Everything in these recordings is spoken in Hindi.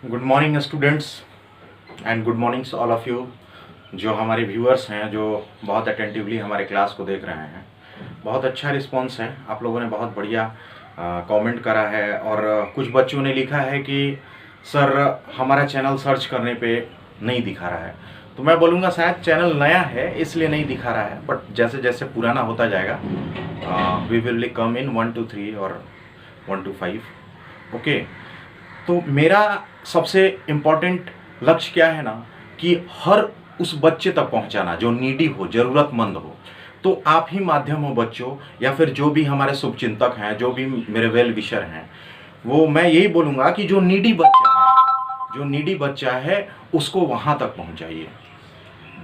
Good morning students and good mornings all of you. जो हमारे व्यूअर्स हैं, जो बहुत अटेंटिवली हमारे क्लास को देख रहे हैं, बहुत अच्छा रिस्पांस है। आप लोगों ने बहुत बढ़िया कमेंट करा है और कुछ बच्चों ने लिखा है कि सर हमारा चैनल सर्च करने पे नहीं दिखा रहा है। तो मैं बोलूँगा शायद चैनल नया है इसलिए नहीं दिखा रहा है, बट जैसे जैसे पुराना होता जाएगा we will come in 1 to 3 और 1 to 5। ओके, तो मेरा सबसे इम्पॉर्टेंट लक्ष्य क्या है ना कि हर उस बच्चे तक पहुंचाना जो नीडी हो, ज़रूरतमंद हो। तो आप ही माध्यम हो बच्चों, या फिर जो भी हमारे शुभचिंतक हैं, जो भी मेरे वेल विशर हैं, वो मैं यही बोलूँगा कि जो नीडी बच्चा है उसको वहाँ तक पहुँचाइए।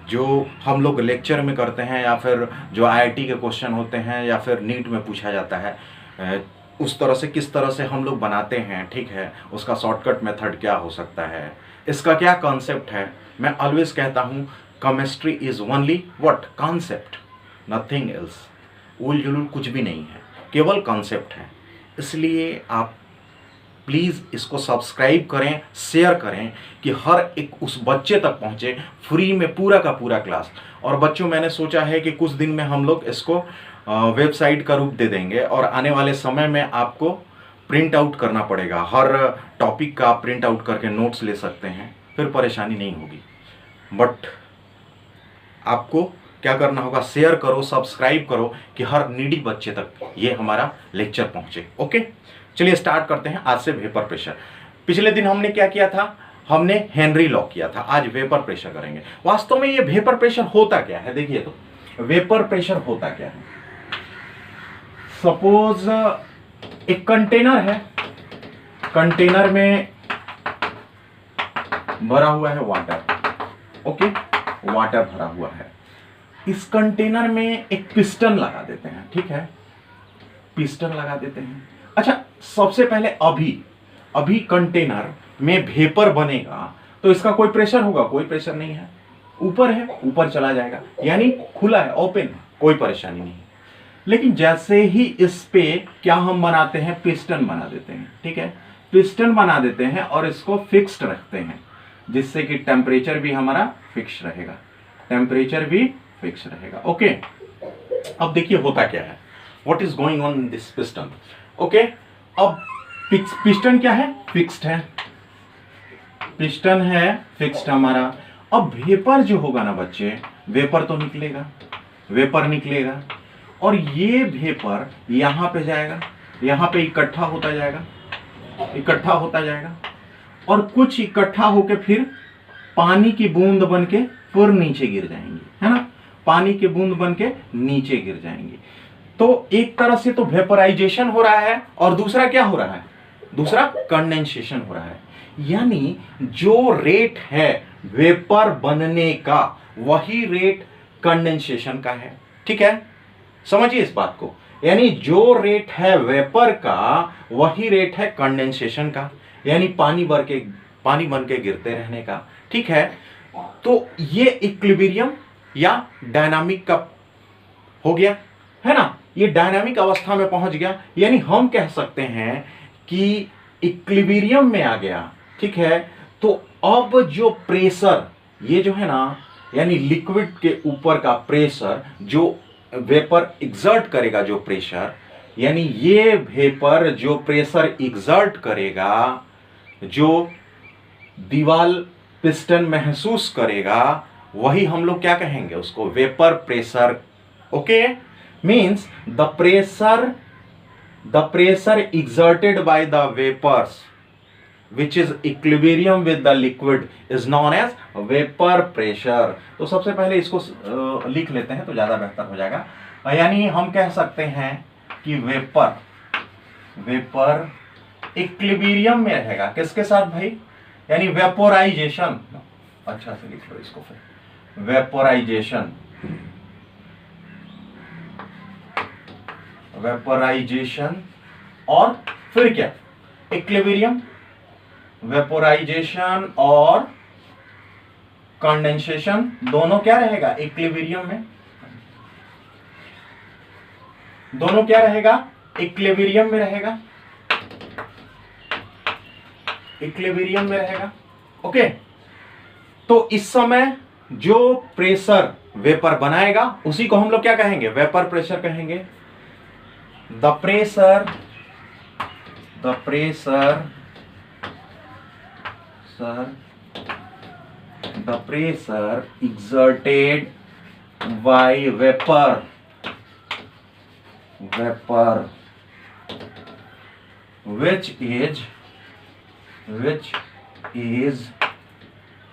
जो हम लोग लेक्चर में करते हैं या फिर जो आईआईटी के क्वेश्चन होते हैं या फिर नीट में पूछा जाता है, उस तरह से किस तरह से हम लोग बनाते हैं, ठीक है, उसका शॉर्टकट मेथड क्या हो सकता है, इसका क्या कॉन्सेप्ट है। मैं ऑलवेज कहता हूँ chemistry is only what concept, nothing else. उल जुलूल कुछ भी नहीं है, केवल कॉन्सेप्ट है। इसलिए आप प्लीज़ इसको सब्सक्राइब करें, शेयर करें कि हर एक उस बच्चे तक पहुँचे, फ्री में पूरा का पूरा क्लास। और बच्चों, मैंने सोचा है कि कुछ दिन में हम लोग इसको वेबसाइट का रूप दे देंगे और आने वाले समय में आपको प्रिंट आउट करना पड़ेगा। हर टॉपिक का आप प्रिंट आउट करके नोट्स ले सकते हैं, फिर परेशानी नहीं होगी। बट आपको क्या करना होगा, शेयर करो, सब्सक्राइब करो कि हर नीडी बच्चे तक ये हमारा लेक्चर पहुंचे। ओके, चलिए स्टार्ट करते हैं आज से वेपर प्रेशर। पिछले दिन हमने क्या किया था, हमने हेनरी लॉ किया था। आज वेपर प्रेशर करेंगे। वास्तव में ये वेपर प्रेशर होता क्या है, देखिए तो वेपर प्रेशर होता क्या है। सपोज एक कंटेनर है, कंटेनर में भरा हुआ है वाटर। ओके, वाटर भरा हुआ है। इस कंटेनर में एक पिस्टन लगा देते हैं, ठीक है, पिस्टन लगा देते हैं। अच्छा, सबसे पहले अभी कंटेनर में वेपर बनेगा तो इसका कोई प्रेशर होगा? कोई प्रेशर नहीं है। ऊपर है, ऊपर चला जाएगा, यानी खुला है, ओपन है, कोई परेशानी नहीं। लेकिन जैसे ही इस पे क्या हम बनाते हैं, पिस्टन बना देते हैं, ठीक है, पिस्टन बना देते हैं और इसको फिक्स्ड रखते हैं, जिससे कि टेम्परेचर भी हमारा फिक्स रहेगा, टेम्परेचर भी फिक्स रहेगा। ओके, अब देखिए होता क्या है, what is going on in this piston. Okay, अब पिस्टन क्या है, फिक्स्ड है, पिस्टन है फिक्स्ड हमारा। अब वेपर जो होगा ना बच्चे, वेपर तो निकलेगा, वेपर निकलेगा और ये वेपर यहां पे जाएगा, यहां पे इकट्ठा होता जाएगा, इकट्ठा होता जाएगा और कुछ इकट्ठा होके फिर पानी की बूंद बन के फिर नीचे गिर जाएंगी, है ना, पानी की बूंद बन के नीचे गिर जाएंगी। तो एक तरह से तो वेपराइजेशन हो रहा है और दूसरा क्या हो रहा है, दूसरा कंडेंसेशन हो रहा है। यानी जो रेट है वेपर बनने का, वही रेट कंडेंसेशन का है, ठीक है, समझिए इस बात को। यानी जो रेट है वेपर का, वही रेट है कंडेंसेशन का, यानी पानी बन के गिरते रहने का, ठीक है। तो ये इक्विलिब्रियम या डायनामिक का हो गया, है ना, ये डायनामिक अवस्था में पहुंच गया। यानी हम कह सकते हैं कि इक्विलिब्रियम में आ गया, ठीक है। तो अब जो प्रेशर, ये जो है ना, यानी लिक्विड के ऊपर का प्रेशर जो वेपर एग्जर्ट करेगा, जो प्रेशर, यानी ये वेपर जो प्रेशर एग्जर्ट करेगा, जो दीवार पिस्टन महसूस करेगा, वही हम लोग क्या कहेंगे, उसको vapour pressure. Okay, means the pressure exerted by the vapors which is equilibrium with the liquid is known as vapor pressure। तो सबसे पहले इसको लिख लेते हैं तो ज्यादा बेहतर हो जाएगा। यानी हम कह सकते हैं कि वेपर इक्विलिब्रियम में रहेगा, किसके साथ भाई, यानी वेपोराइजेशन। अच्छा से लिख लो इसको, फिर वेपोराइजेशन, वेपोराइजेशन और फिर क्या, इक्विलिब्रियम, वेपोराइजेशन और कंडेंसेशन, दोनों क्या रहेगा, इक्विलिब्रियम में, दोनों क्या रहेगा, इक्विलिब्रियम में रहेगा। इक्विलिब्रियम में रहेगा। ओके, तो इस समय जो प्रेशर वेपर बनाएगा उसी को हम लोग क्या कहेंगे, वेपर प्रेशर कहेंगे। The pressure exerted by vapor which is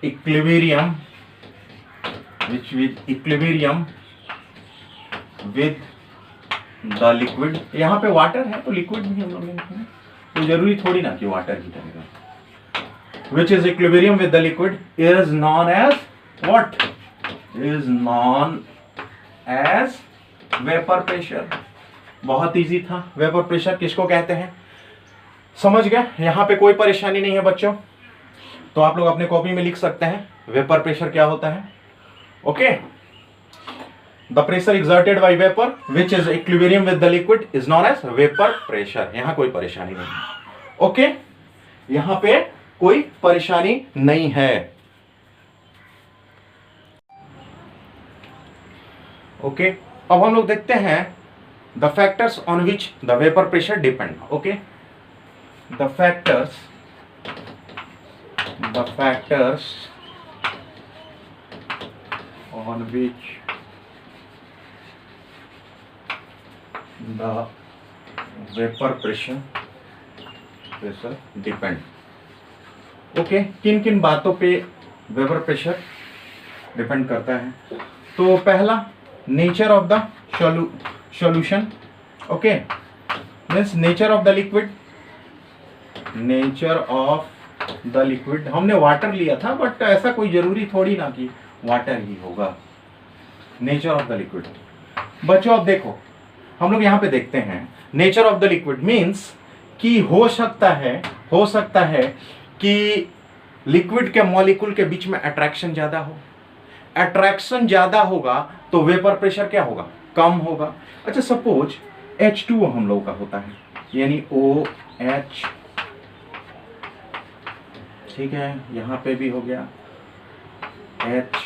equilibrium with the liquid। यहाँ पे वाटर है तो लिक्विड भी हम लोग लिखेंगे, तो जरूरी थोड़ी ना कि वाटर ही रहेगा। which is equilibrium with the liquid is known as what? is known as vapor pressure। बहुत इजी था। वेपर प्रेशर किसको कहते हैं समझ गए, यहां पे कोई परेशानी नहीं है बच्चों, तो आप लोग अपने कॉपी में लिख सकते हैं वेपर प्रेशर क्या होता है। Okay, the pressure exerted by vapour which is equilibrium with the liquid is known as vapour pressure. यहां कोई परेशानी नहीं है। ओके, यहां पे कोई परेशानी नहीं है। ओके, अब हम लोग देखते हैं the factors on which the vapour pressure depend. Okay, the factors on which the vapor pressure depend। Okay, किन किन बातों पे वेपर प्रेशर डिपेंड करता है। तो पहला, nature of the solution. Okay, means nature of the liquid. हमने वाटर लिया था बट ऐसा कोई जरूरी थोड़ी ना कि वाटर ही होगा। नेचर ऑफ द लिक्विड बच्चों, अब देखो हम लोग यहां पे देखते हैं nature of the liquid means कि हो सकता है कि लिक्विड के मॉलिक्यूल के बीच में अट्रैक्शन ज्यादा हो। अट्रैक्शन ज्यादा होगा तो वेपर प्रेशर क्या होगा, कम होगा। अच्छा, सपोज H2O हम लोग का होता है, यानी OH, ठीक है, यहां पे भी हो गया H,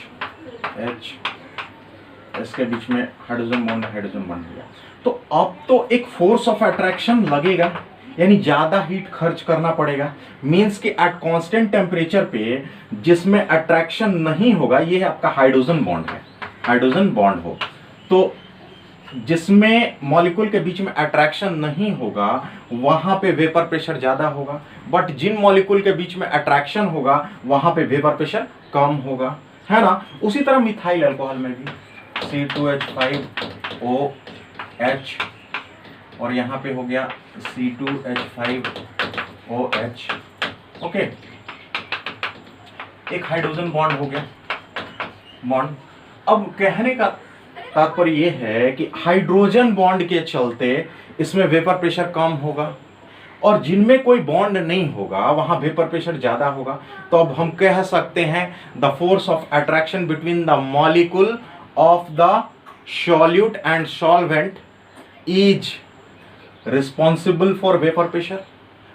इसके बीच में हाइड्रोजन बॉन्ड हो गया। तो अब तो एक फोर्स ऑफ अट्रैक्शन लगेगा, यानी ज्यादा हीट खर्च करना पड़ेगा। मींस कि एट कांस्टेंट टेम्परेचर पे जिसमें अट्रैक्शन नहीं होगा, ये आपका हाइड्रोजन बॉन्ड है। हाइड्रोजन बॉन्ड हो तो जिसमें मॉलिक्यूल के बीच में अट्रैक्शन नहीं होगा वहां पे वेपर प्रेशर ज्यादा होगा, बट जिन मॉलिक्यूल के बीच में अट्रैक्शन होगा वहां पे वेपर प्रेशर कम होगा, है ना। उसी तरह मिथाइल अल्कोहल में भी C2H5OH और यहाँ पे हो गया C2H5OH। ओके, एक हाइड्रोजन बॉन्ड हो गया बॉन्ड। अब कहने का तात्पर्य यह है कि हाइड्रोजन बॉन्ड के चलते इसमें वेपर प्रेशर कम होगा, और जिनमें कोई बॉन्ड नहीं होगा वहां वेपर प्रेशर ज्यादा होगा। तो अब हम कह सकते हैं the force of attraction between the molecule of the solute and solvent is responsible for vapour pressure.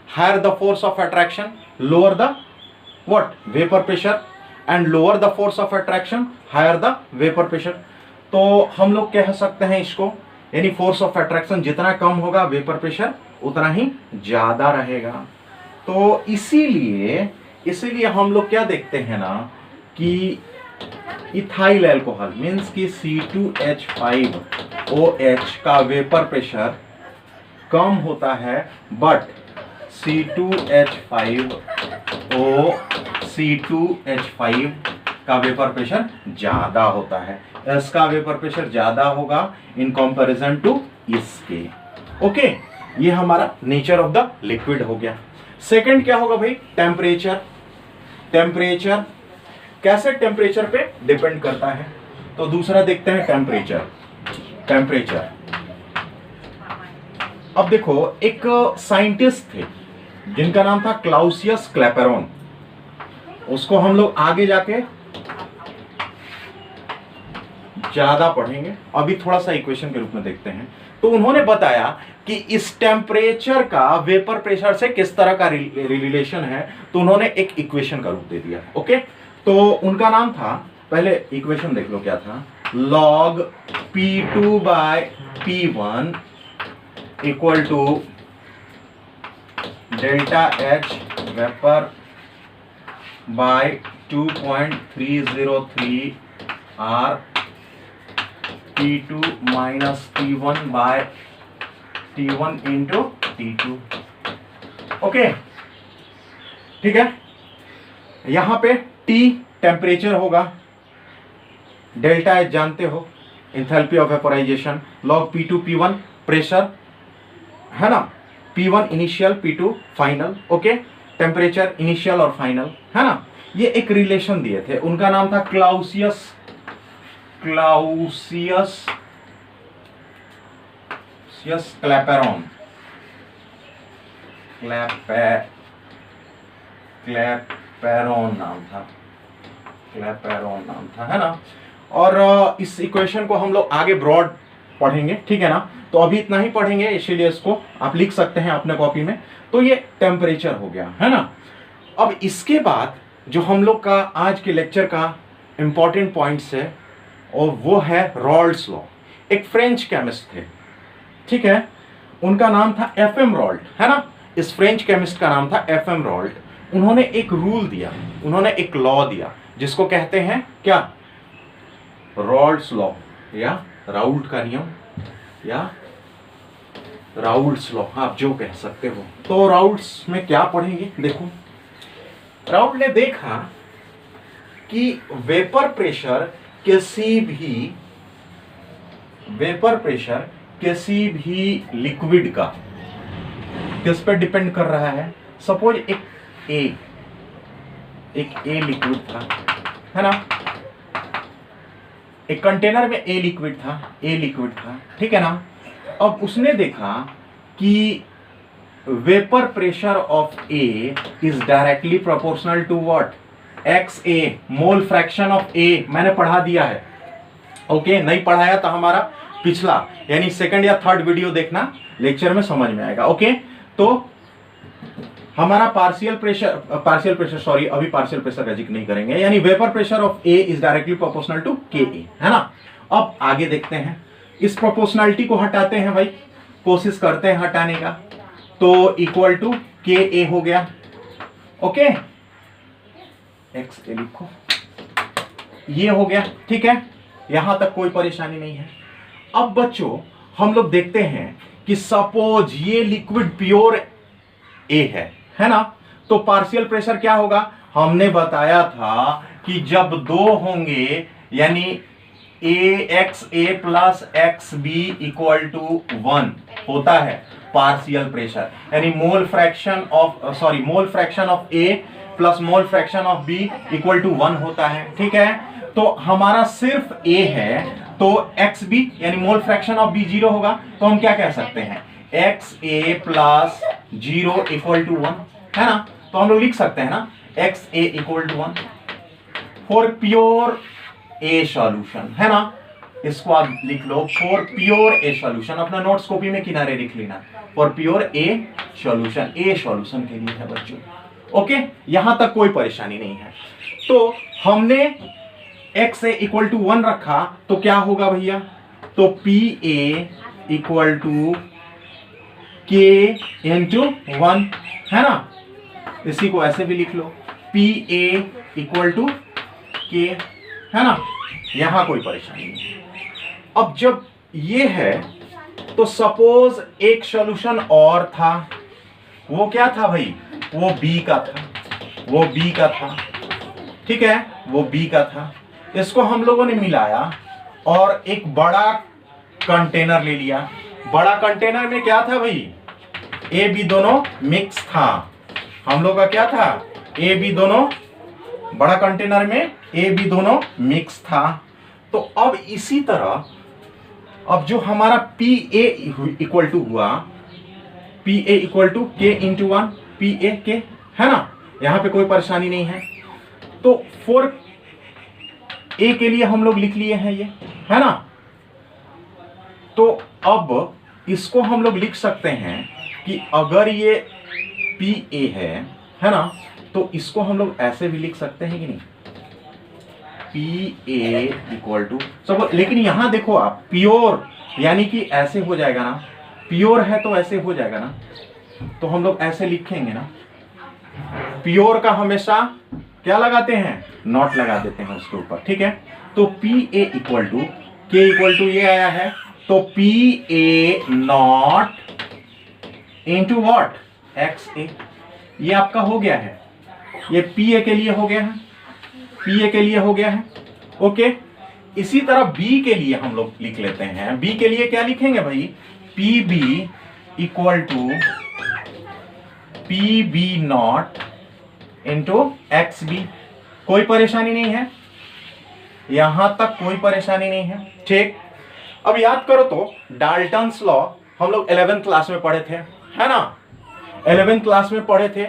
Higher the force of attraction lower the what, vapour pressure, and lower the force of attraction higher the vapour pressure. तो हम लोग कह सकते हैं इसको, यानी फोर्स ऑफ अट्रैक्शन जितना कम होगा वेपर प्रेशर उतना ही ज्यादा रहेगा। तो इसीलिए हम लोग क्या देखते हैं ना कि इथाइल अल्कोहल मीन्स कि C2H5OH का वेपर प्रेशर कम होता है, बट C2H5 का वेपर प्रेशर ज्यादा होता है। इसका वेपर प्रेशर ज्यादा होगा इन कंपैरिजन टू इसके। ओके, ये हमारा नेचर ऑफ द लिक्विड हो गया। सेकंड क्या होगा भाई, टेम्परेचर। टेम्परेचर कैसे टेम्परेचर पे डिपेंड करता है, तो दूसरा देखते हैं टेम्परेचर। अब देखो, एक साइंटिस्ट थे जिनका नाम था क्लाउसियस क्लैपेरॉन, उसको हम लोग आगे जाके ज्यादा पढ़ेंगे, अभी थोड़ा सा इक्वेशन के रूप में देखते हैं। तो उन्होंने बताया कि इस टेम्परेचर का वेपर प्रेशर से किस तरह का रिलेशन है, तो उन्होंने एक इक्वेशन का रूप दे दिया। ओके, तो उनका नाम था, पहले इक्वेशन देख लो क्या था, log P2 by P1 equal to delta H vapour by 2.303 R T2 minus T1 by T1 into T2। Okay, ठीक है। यहां पे T टेम्परेचर होगा, डेल्टा H जानते हो enthalpy of vaporisation, log P2 P1 pressure है ना, P1 initial P2 final. Okay, temperature initial और फाइनल है ना। ये एक रिलेशन दिए थे, उनका नाम था क्लाउसियस क्लैपेरॉन नाम था है ना। और इस इक्वेशन को हम लोग आगे ब्रॉड पढ़ेंगे, ठीक है ना। तो अभी इतना ही पढ़ेंगे, इसीलिए इसको आप लिख सकते हैं अपने कॉपी में। तो ये टेम्परेचर हो गया है ना। अब इसके बाद जो हम लोग का आज के लेक्चर का इंपॉर्टेंट पॉइंट्स है, और वो है रॉल्ड्स लॉ। एक फ्रेंच केमिस्ट थे, ठीक है, उनका नाम था FM रॉल्ट है ना। इस फ्रेंच केमिस्ट का नाम था FM रॉल्ट। उन्होंने एक रूल दिया, उन्होंने एक लॉ दिया, जिसको कहते हैं क्या, रॉल्ड्स लॉ या राउल्ट का नियम या राउल्ट्स लॉ, आप जो कह सकते हो। तो राउल्ट्स में क्या पढ़ेंगे, देखो, राउल्ट ने देखा कि वेपर प्रेशर किसी भी लिक्विड का किस पे डिपेंड कर रहा है। सपोज एक ए लिक्विड था है ना, एक कंटेनर में ए लिक्विड था, ठीक है ना। अब उसने देखा कि vapour pressure of A is directly proportional to what, XA, mole fraction of A. मैंने पढ़ा दिया है, ओके, नहीं पढ़ाया तो हमारा पिछला यानी सेकंड या थर्ड वीडियो देखना, लेक्चर में समझ में आएगा। ओके, तो हमारा पार्शियल प्रेशर सॉरी, अभी पार्शियल प्रेशर का जिक्र नहीं करेंगे, यानी vapour pressure of A is directly proportional to KA है ना। अब आगे देखते हैं, इस प्रोपोर्शनलिटी को हटाते हैं भाई, कोशिश करते हैं हटाने का, तो इक्वल टू KA हो गया। ओके, XA लिखो, ये हो गया, ठीक है, यहां तक कोई परेशानी नहीं है। अब बच्चों हम लोग देखते हैं कि सपोज ये लिक्विड प्योर ए है ना, तो पार्शियल प्रेशर क्या होगा, हमने बताया था कि जब दो होंगे यानी AXA plus XB equal to 1 होता है पार्शियल प्रेशर, यानी mole fraction of A plus mole fraction of B equal to 1 होता है, ठीक है। तो हमारा सिर्फ A है, तो XB यानी मोल फ्रैक्शन ऑफ B 0 होगा, तो हम क्या कह सकते हैं, XA प्लस 0 इक्वल टू 1 है ना। तो हम लोग लिख सकते हैं ना, XA equal to 1 for pure A solution है ना। इसको आप लिख लो, फॉर प्योर ए सॉल्यूशन, अपना नोट्स कॉपी में किनारे लिख लेना, फॉर प्योर ए सॉल्यूशन के लिए है बच्चों। ओके, यहां तक कोई परेशानी नहीं है। तो हमने XA इक्वल टू 1 रखा, तो क्या होगा भैया, तो PA equal to K into 1 है ना। इसी को ऐसे भी लिख लो, PA इक्वल टू K है ना, यहां कोई परेशानी नहीं। अब जब ये है, तो सपोज एक सॉल्यूशन और था, वो क्या था भाई, वो B का था, ठीक है, वो B का था। इसको हम लोगों ने मिलाया और एक बड़ा कंटेनर ले लिया। बड़ा कंटेनर में क्या था भाई, A B दोनों मिक्स था। हम लोग का क्या था, A B दोनों, बड़ा कंटेनर में A B दोनों मिक्स था। तो अब इसी तरह, अब जो हमारा PA इक्वल टू हुआ, PA equal to K into 1, PA K है ना, यहां पे कोई परेशानी नहीं है। तो फॉर A के लिए हम लोग लिख लिए हैं ये है ना। तो अब इसको हम लोग लिख सकते हैं कि अगर ये PA है ना, तो इसको हम लोग ऐसे भी लिख सकते हैं कि नहीं, PA इक्वल टू सब। लेकिन यहां देखो आप, प्योर यानी कि ऐसे हो जाएगा ना, प्योर है तो ऐसे हो जाएगा ना, तो हम लोग ऐसे लिखेंगे ना, प्योर का हमेशा क्या लगाते हैं, नॉट लगा देते हैं उसके ऊपर, ठीक है। तो PA equal to K equal to ये आया है, तो PA naught into what, XA, ये आपका हो गया है, ये PA के लिए हो गया है, PA के लिए हो गया है, ओके। इसी तरह B के लिए हम लोग लिख लेते हैं, B के लिए क्या लिखेंगे भाई, PB equal to PB naught into XB। कोई परेशानी नहीं है, यहां तक कोई परेशानी नहीं है, ठीक। अब याद करो तो डाल्टन्स लॉ हम लोग 11th क्लास में पढ़े थे, है ना, 11th क्लास में पढ़े थे।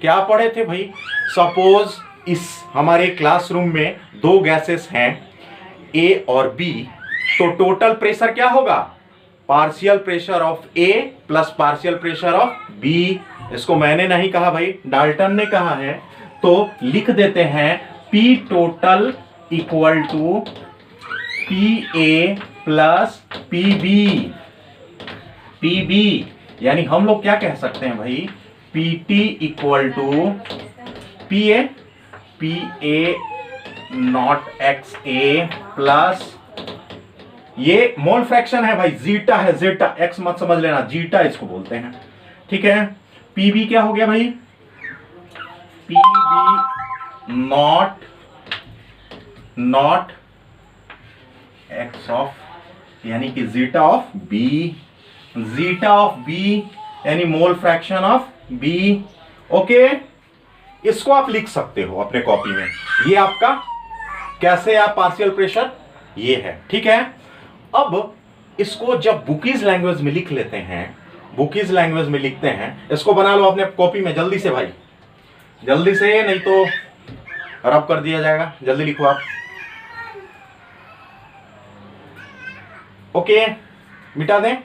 क्या पढ़े थे भाई, सपोज इस हमारे क्लासरूम में दो गैसेस हैं A और B, तो टोटल प्रेशर क्या होगा, partial pressure of A plus partial pressure of B। इसको मैंने नहीं कहा भाई, डाल्टन ने कहा है, तो लिख देते हैं P total equal to PA plus PB, यानी हम लोग क्या कह सकते हैं भाई, PT equal to PA naught XA plus, ये मोल फ्रैक्शन है भाई, जीटा है, जीटा, एक्स मत समझ लेना, जीटा इसको बोलते हैं, ठीक है। PB क्या हो गया भाई, PB नॉट एक्स ऑफ, यानी कि zeta of B, zeta of B यानी mole fraction of B, okay. इसको आप लिख सकते हो अपने कॉपी में, ये आपका कैसे आप पार्शियल प्रेशर ये है, ठीक है। अब इसको जब बुकीज लैंग्वेज में लिख लेते हैं, बुकीज लैंग्वेज में लिखते हैं, इसको बना लो अपने कॉपी में जल्दी से भाई, जल्दी से, नहीं तो रब कर दिया जाएगा, जल्दी लिखो आप, ओके, मिटा दें।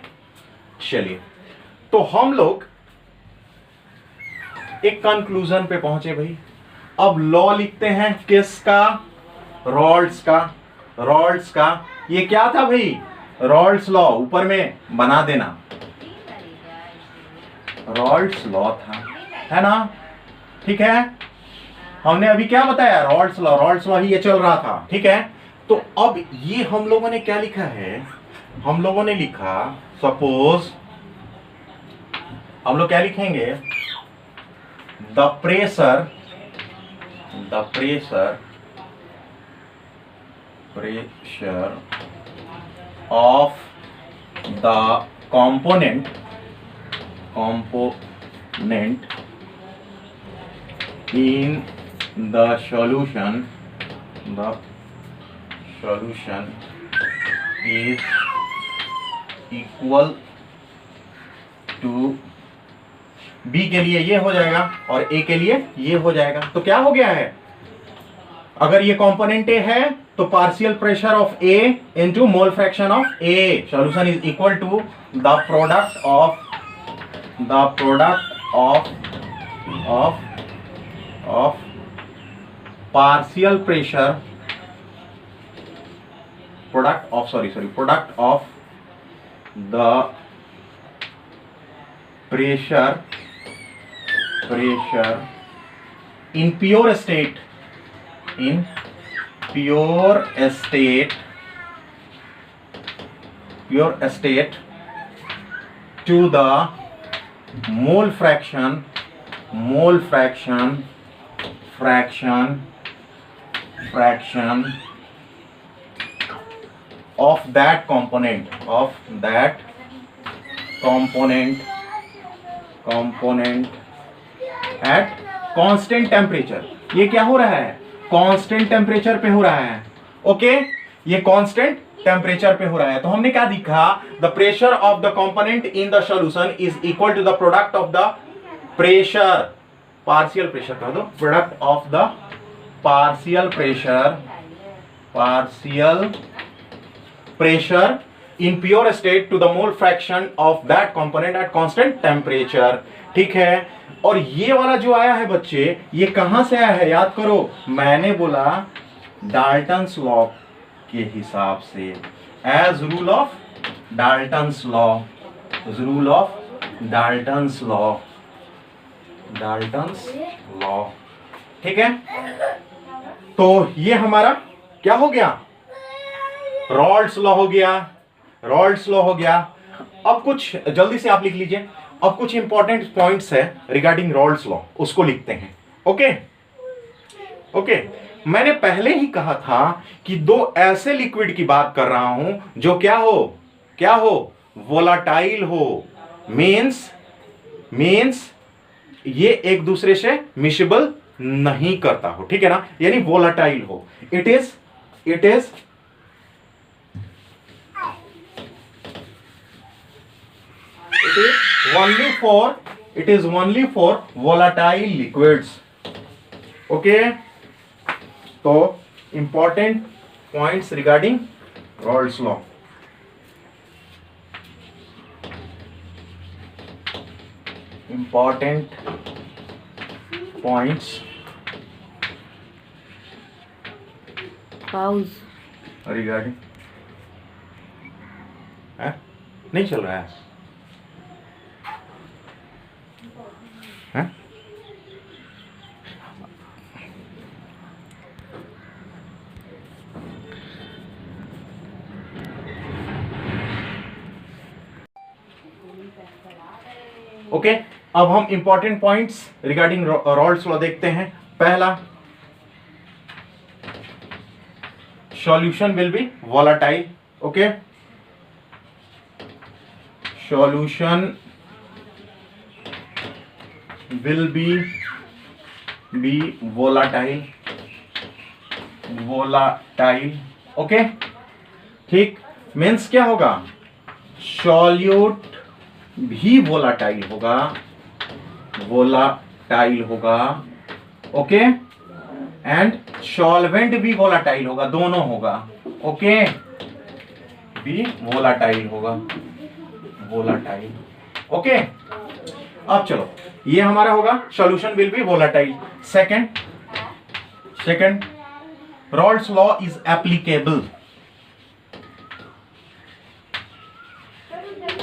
चलिए, तो हम लोग एक कंक्लूजन पे पहुंचे भाई। अब लॉ लिखते हैं किसका, रॉल्स का, रॉल्स का। ये क्या था भाई, रॉल्स लॉ, ऊपर में बना देना, रॉल्स लॉ था, है ना, ठीक है। हमने अभी क्या बताया, रॉल्स लॉ, रॉल्स लॉ ही ये चल रहा था, ठीक है। तो अब ये हम लोगों ने क्या लिखा है, हम लोगों ने लिखा, सपोज हम लोग क्या लिखेंगे, the pressure of the component in the solution is equal to, B के लिए ये हो जाएगा और A के लिए ये हो जाएगा। तो क्या हो गया है, अगर ये कंपोनेंट A है तो partial pressure of A into mole fraction of A, solution is equal to the product of partial pressure, product of the pressure in pure state to the mole fraction of that component at constant temperature. ये क्या हो रहा है, कांस्टेंट टेम्परेचर पे हो रहा है, ओके, ये कांस्टेंट टेम्परेचर पे हो रहा है। तो हमने क्या दिखा, the pressure of the component in the solution is equal to the product of the pressure, partial pressure कर दो, product of the partial pressure in pure state to the mole fraction of that component at constant temperature. ठीक है, और ये वाला जो आया है बच्चे, ये कहां से आया है याद करो, मैंने बोला डाल्टन्स लॉ के हिसाब से, as rule of Dalton's law, rule of Dalton's law, Dalton's law. ठीक है, तो ये हमारा क्या हो गया, रॉल्ड्स लॉ हो गया, रॉल्ड्स लॉ हो गया। अब कुछ जल्दी से आप लिख लीजिए, अब कुछ इंपॉर्टेंट पॉइंट्स है रिगार्डिंग रॉल्ड्स लॉ, उसको लिखते हैं। ओके ओके, मैंने पहले ही कहा था कि दो ऐसे लिक्विड की बात कर रहा हूं जो क्या हो, वोलाटाइल हो, मीन्स ये एक दूसरे से मिशेबल नहीं करता हो, ठीक है ना, यानी वोलाटाइल हो। It is only for volatile liquids. Okay, तो important points regarding Raoult's law. Important points. Pause. Regarding नहीं चल रहा है ओके। अब हम इंपॉर्टेंट पॉइंट्स रिगार्डिंग रॉल्ड्स लॉ देखते हैं। पहला, solution will be volatile. Okay, solution will be volatile, okay, ठीक, मीन्स क्या होगा, सॉल्यूट भी वोलाटाइल होगा, ओके, एंड सॉल्वेंट भी वोलाटाइल होगा, दोनों होगा, ओके, भी वोलाटाइल होगा, ओके। अब चलो, ये हमारा होगा solution will be volatile. Second, Raoult's law is applicable,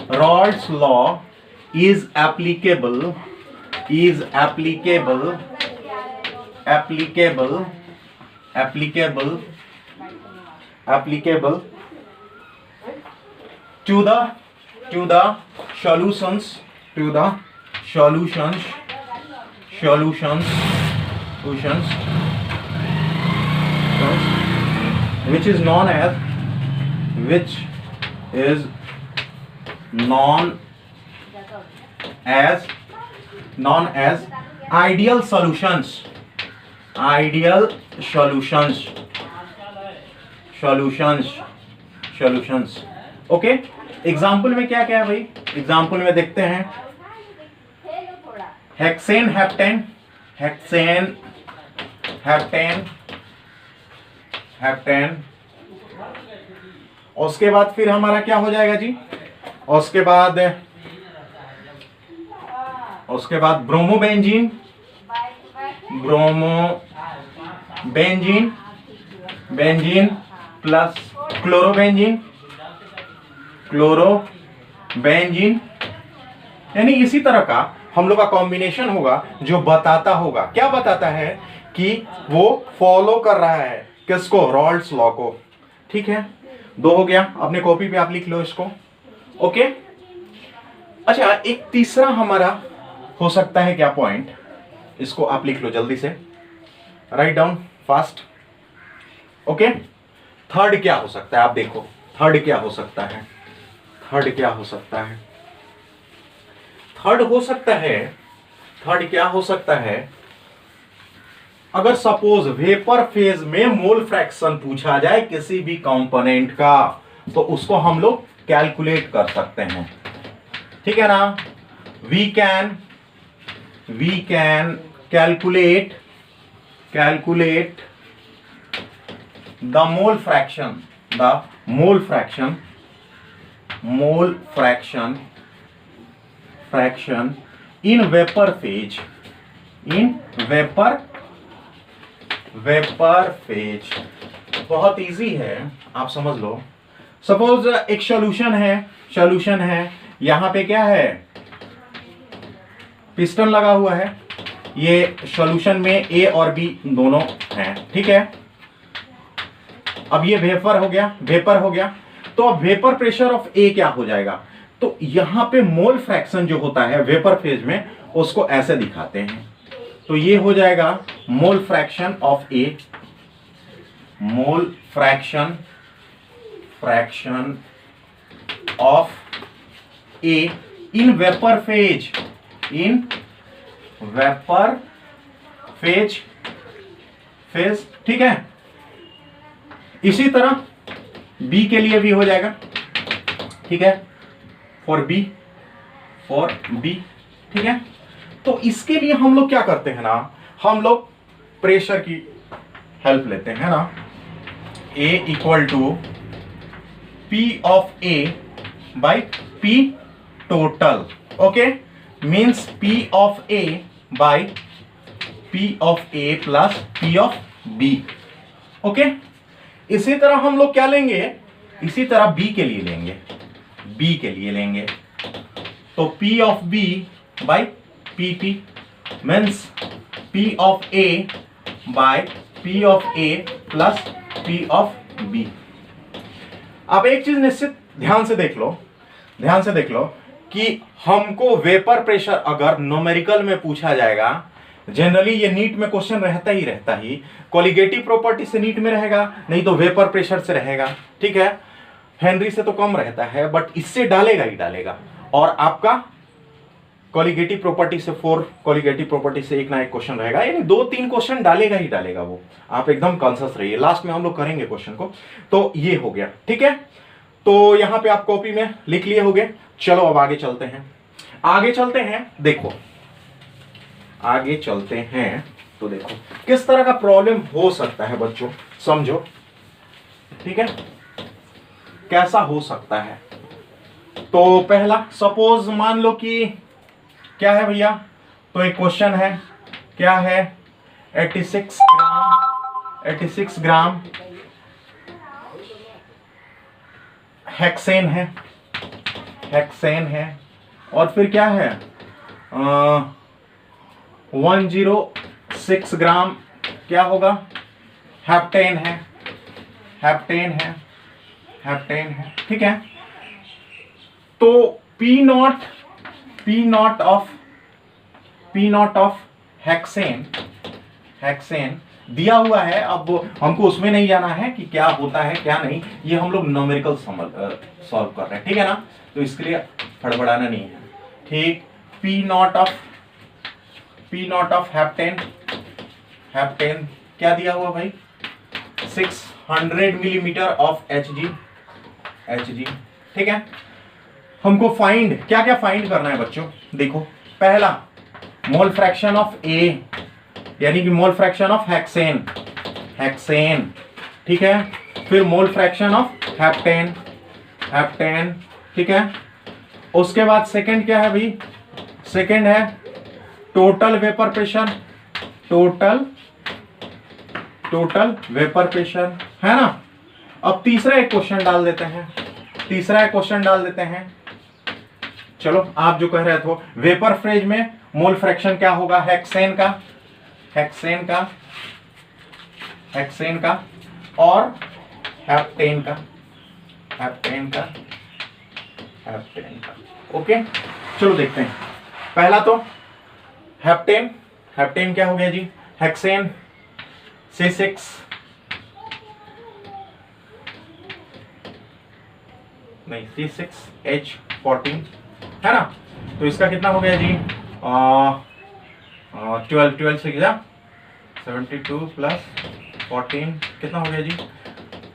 Raoult's law is applicable to the solutions which is known as ideal solutions, okay. Example में क्या क्या है भाई, एग्जाम्पल में देखते हैं, हेक्सेन हेप्टेन, उसके बाद फिर हमारा क्या हो जाएगा जी, उसके बाद ब्रोमोबेंजीन प्लस क्लोरोबेंजीन, यानी इसी तरह का हम लोग का कॉम्बिनेशन होगा जो बताता होगा, क्या बताता है कि वो फॉलो कर रहा है किसको, रॉल्ड्स लॉ को। ठीक है, 2 हो गया, अपने कॉपी पे आप लिख लो इसको, ओके। अच्छा, एक तीसरा हमारा हो सकता है क्या पॉइंट, इसको आप लिख लो जल्दी से, write down fast, okay. Third क्या हो सकता है, आप देखो थर्ड क्या हो सकता है, थर्ड क्या हो सकता है, अगर सपोज वेपर फेज में मोल फ्रैक्शन पूछा जाए किसी भी कंपोनेंट का, तो उसको हम लोग कैलकुलेट कर सकते हैं, ठीक है ना। We can calculate the mole fraction mole fraction in vapour phase, in vapour phase. बहुत इजी है, आप समझ लो। सपोज एक सॉल्यूशन है, यहां पे क्या है, पिस्टन लगा हुआ है, ये सॉल्यूशन में ए और बी दोनों हैं, ठीक है। अब ये वेपर हो गया, तो अब वेपर प्रेशर ऑफ ए क्या हो जाएगा, तो यहां पे मोल फ्रैक्शन जो होता है वेपर फेज में, उसको ऐसे दिखाते हैं। तो ये हो जाएगा मोल fraction of A, mole fraction of A in vapour phase, ठीक है। इसी तरह बी के लिए भी हो जाएगा, ठीक है, फॉर बी, ठीक है। तो इसके लिए हम लोग क्या करते हैं ना, हम लोग प्रेशर की हेल्प लेते हैं ना। A equal to P of A by P total, okay, means P of A by P of A plus P of B, okay. इसी तरह हम लोग क्या लेंगे, इसी तरह B के लिए लेंगे, तो P of B by PT means P of A by P of A plus P of B। अब एक चीज निश्चित ध्यान से देख लो कि हमको वेपर प्रेशर अगर न्यूमेरिकल में पूछा जाएगा, जनरली ये नीट में क्वेश्चन रहता ही, कोलिगेटिव प्रॉपर्टी से नीट में रहेगा, नहीं तो वेपर प्रेशर से रहेगा, ठीक है। हेनरी से तो कम रहता है, बट इससे डालेगा ही डालेगा। और आपका कोलिगेटिव प्रॉपर्टी से 4 कोलिगेटिव प्रॉपर्टी से एक ना एक क्वेश्चन रहेगा, यानी 2-3 क्वेश्चन डालेगा ही डालेगा वो। आप एकदम कॉन्शियस रहिए, लास्ट में हम लोग करेंगे क्वेश्चन को। तो ये हो गया, ठीक है। तो यहां पे आप कॉपी में लिख लिए होंगे। चलो अब आगे चलते हैं, देखो आगे चलते हैं। तो देखो किस तरह का प्रॉब्लम हो सकता है बच्चों, समझो, ठीक है, कैसा हो सकता है। तो पहला सपोज मान लो कि क्या है भैया, तो एक क्वेश्चन है, क्या है, 86 ग्राम हेक्सेन है, और फिर क्या है, 106 ग्राम क्या होगा, हेप्टेन है, ठीक है। तो P नॉट ऑफ हेक्सेन दिया हुआ है। अब हमको उसमें नहीं जाना है कि क्या होता है क्या नहीं, ये हम लोग न्यूमेरिकल सॉल्व कर रहे हैं, ठीक है ना। तो इसके लिए हड़बड़ाना नहीं है, ठीक। P नॉट ऑफ हेप्टेन क्या दिया हुआ भाई, 600 मिलीमीटर ऑफ Hg, ठीक है। हमको क्या फाइंड करना है बच्चों, देखो, पहला मोल फ्रैक्शन ऑफ A, यानी कि मोल फ्रैक्शन ऑफ हेक्सेन, ठीक है। फिर मोल फ्रैक्शन ऑफ हेप्टेन, ठीक है। उसके बाद सेकंड क्या है भाई, सेकंड है टोटल वेपर प्रेशर, है ना। अब तीसरा एक क्वेश्चन डाल देते हैं, चलो आप जो कह रहे थे वेपर फेज में मोल फ्रैक्शन क्या होगा, हेक्सेन का और हेप्टेन का, ओके। चलो देखते हैं, पहला तो हेप्टेन क्या हो गया जी, हेक्सेन C6 नहीं, C6H14 है ना। तो इसका कितना हो गया जी, 12 से गया 72 प्लस 14 कितना हो गया जी,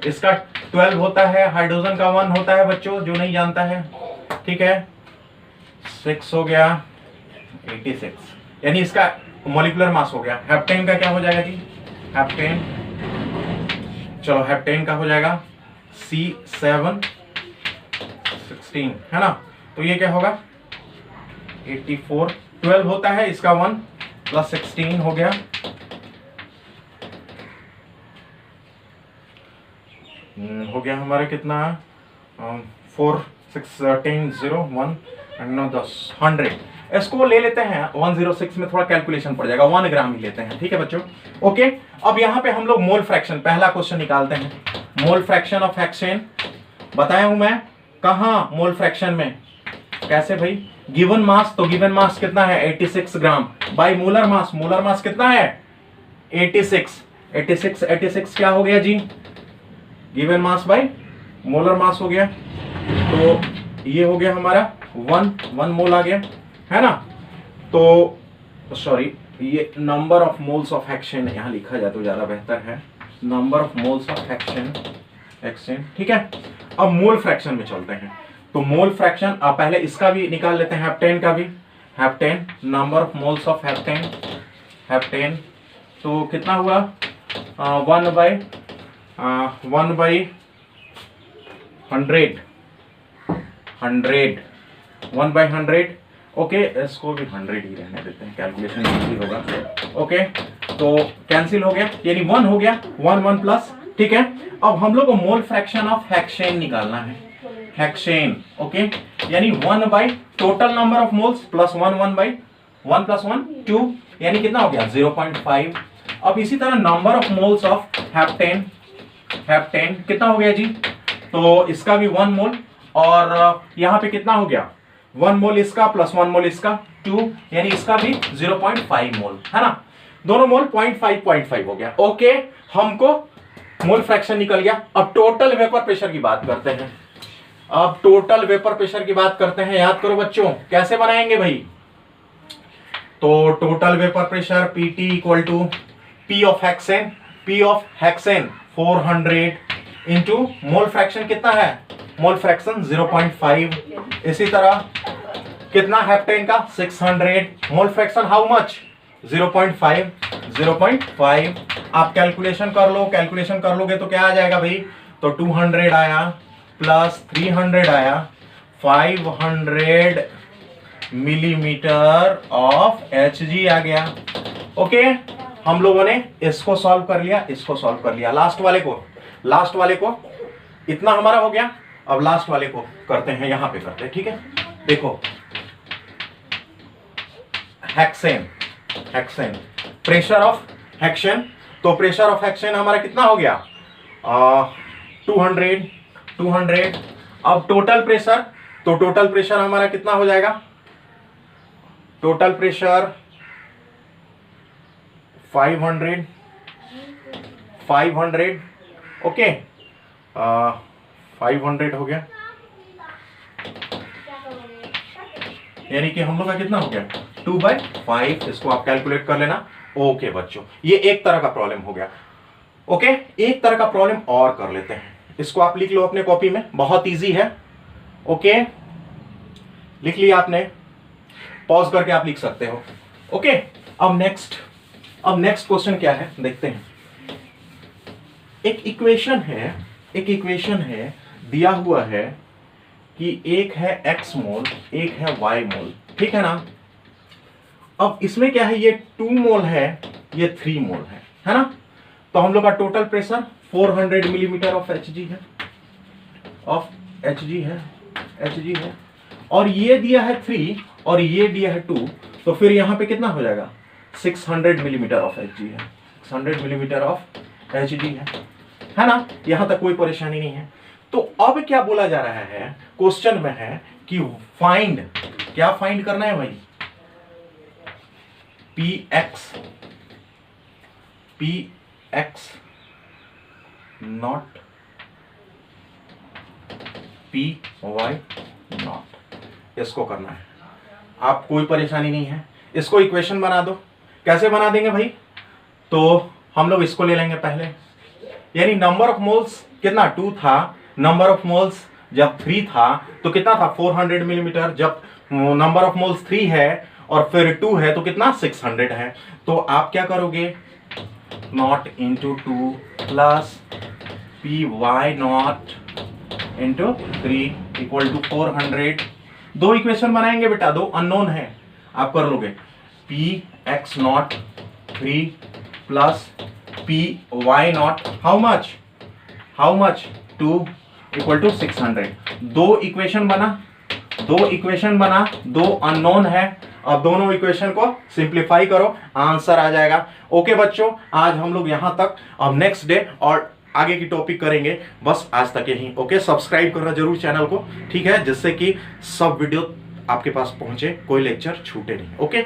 इसका 12 होता है, हाइड्रोजन का 1 होता है बच्चों, जो नहीं जानता है, ठीक है। 6 हो गया 86, यानी इसका मॉलिक्यूलर मास हो गया। हेप्टेन का क्या हो जाएगा जी, हेप्टेन का हो जाएगा C7 16 है ना, तो ये क्या होगा 84, 12 होता है इसका 1 प्लस 16 हो गया, हो गया हमारा कितना 4 6 10 0 1 9 10 100। इसको ले लेते हैं 106 में, थोड़ा कैलकुलेशन पड़ जाएगा, 1 ग्राम ही लेते हैं, ठीक है बच्चों। ओके, अब यहाँ पे हम लोग मोल फ्रैक्शन, पहला क्वेश्चन निकालते हैं। मोल फ्रैक्शन ऑफ हेक्सेन बताया हूं मैं, कहाँ मोल फ्रैक्शन में, कैसे भाई, गिवन मास, तो गिवन मास कितना है 86 ग्राम, बाई मोलर मास कितना है 86 क्या हो गया जी, given mass by molar mass हो गया, तो ये हो गया हमारा 1 मोल आ गया है ना। तो सॉरी, ये number of moles of hexane यहां लिखा जाए तो ज्यादा बेहतर है, number of moles of hexane, ठीक है। अब मोल फ्रैक्शन में चलते हैं, तो मोल फ्रैक्शन पहले इसका भी निकाल लेते हैं, हेप्टेन का भी, heptane number of moles of heptane, तो कितना हुआ 1 बाई 100, ओके, इसको भी 100 ही रहने देते हैं, कैलकुलेशन इजी होगा। ओके, तो कैंसिल हो गया, यानी 1 हो गया, 1 प्लस, ठीक है। अब हम लोग को मोल फ्रैक्शन ऑफ हेक्सेन निकालना है, हेक्सेन, ओके, यानी 1 by total number of moles plus 1 by 1 plus 1 2, यानी कितना हो गया 0.5। अब इसी तरह number of moles of heptane कितना हो गया जी, तो इसका भी 1 मोल, और यहाँ पे कितना हो गया 1 मोल इसका प्लस 1 मोल इसका 2, यानी इसका भी 0.5 मोल है ना, दोनों मोल 0.5 हो गया। ओके, हमको मोल फ्रैक्शन निकल गया। अब टोटल वेपर प्रेशर की बात करते हैं, याद करो बच्चों, कैसे बनाएंगे भाई, तो total vapour pressure PT equal to P of hexane 400 into mole fraction कितना है, मोल फ्रैक्शन 0.5, इसी तरह कितना हेप्टेन का 600, मोल फ्रैक्शन हाउ मच 0.5, आप कैलकुलेशन कर लोगे तो क्या आ जाएगा भाई, तो 200 आया प्लस 300 आया, 500 मिलीमीटर ऑफ Hg आ गया। ओके, हम लोगों ने इसको सॉल्व कर लिया, लास्ट वाले को इतना हमारा हो गया। अब लास्ट वाले को करते हैं, यहां पे करते हैं, ठीक है। देखो हेक्सेन, प्रेशर ऑफ हेक्सेन, तो प्रेशर ऑफ हेक्सेन हमारा कितना हो गया 200। अब टोटल प्रेशर हमारा कितना हो जाएगा, टोटल प्रेशर 500, ओके, 500 हो गया, यानी कि हम लोग का कितना हो गया 2/5, इसको आप कैलकुलेट कर लेना। ओके बच्चों, ये एक तरह का प्रॉब्लम हो गया। ओके, एक तरह का प्रॉब्लम और कर लेते हैं, इसको आप लिख लो अपने कॉपी में, बहुत इजी है। ओके, लिख लिया आपने, पॉज करके आप लिख सकते हो। ओके, अब नेक्स्ट क्वेश्चन क्या है देखते हैं। एक इक्वेशन है दिया हुआ है कि एक है x मोल, एक है y मोल, ठीक है ना। अब इसमें क्या है, ये 2 मोल है, ये 3 मोल है ना। तो हम लोग का total pressure 400 millimetre of Hg है, और ये दिया है 3 और ये दिया है 2, तो फिर यहां पे कितना हो जाएगा 600 मिलीमीटर ऑफ Hg है, 600 मिलीमीटर ऑफ Hg है ना। यहां तक कोई परेशानी नहीं है। तो अब क्या बोला जा रहा है, क्वेश्चन में है कि क्या फाइंड करना है भाई, Px नॉट Py नॉट, इसको करना है। आप कोई परेशानी नहीं है, इसको इक्वेशन बना दो। कैसे बना देंगे भाई, तो हम लोग इसको ले लेंगे पहले, यानी नंबर ऑफ मोल्स कितना 2 था, नंबर ऑफ मोल्स जब 3 था तो कितना था 400 मिलीमीटर, जब नंबर ऑफ मोल्स 3 है और फिर 2 है तो कितना 600 है। तो आप क्या करोगे, naught into 2 plus Py naught into 3 equal to 400। दो इक्वेशन बनाएंगे बेटा, दो अननोन है, आप कर लोगे। P X naught 3 plus P Y naught how much 2 equal to 600। दो इक्वेशन बना, दो अननोन है। अब दोनों इक्वेशन को सिंप्लीफाई करो, आंसर आ जाएगा। ओके बच्चों, आज हम लोग यहां तक, अब नेक्स्ट डे और आगे की टॉपिक करेंगे। बस आज तक यही। ओके, सब्सक्राइब करना जरूर चैनल को, ठीक है, जिससे कि सब वीडियो आपके पास पहुंचे, कोई लेक्चर छूटे नहीं। ओके।